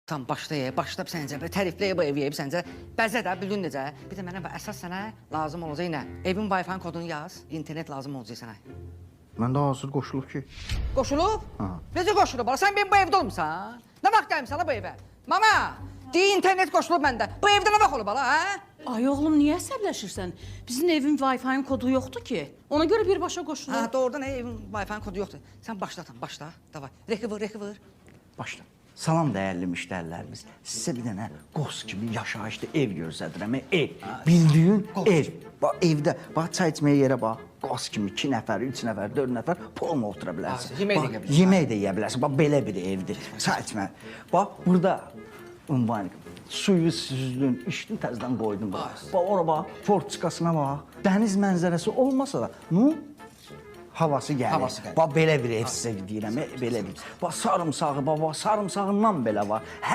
Tam başlayıb səncə, tərifləyib bu evi, səncə bəzə də bildin necə. Bir də mənə əsas sənə lazım olacaq nə? Evin Wi-Fi kodunu yaz, internet lazım olacaq sənə. Məndə hazır qoşulub ki. Qoşulub? Necə qoşulub? Sən benim bu evdə olmusan? Nə vaxt gəlmisən bu evə? Mama, deyə internet qoşulub məndə. Bu evdə nə vaxt olub hala, hə? Ay oğlum, niyə əsəbləşirsən? Bizim evin Wi-Fi-nin kodu yoxdur ki. Ona görə birbaşa qoşulur. Hə, doğrudan evin Wi-Fi kodu yoxdur. Sən başla. Davay. Rekivir. Başla. Salam dəyərli müştərilərimiz. Sizə bir dənə qos kimi yaşayışlı ev göstərirəm. Ev. Bildiyin ev. Bax evdə, bax çay içməyə yerə bax. Qos kimi 2 nəfər, 3 nəfər, 4 nəfər polma otura bilərsən. Yemək də yeyə bilərsən. Bax belə bir evdir. Çay içmə. Bax burada ünvan suyu süzdün, içdin, təzədən qoydun bax. Bax ora bax, fortikasına bax. Dəniz mənzərəsi olmasa da, havası gəlir. Bax belə bir ev sizə deyirəm, belə bir. Bax sarımsağı, bax sarımsağından belə var.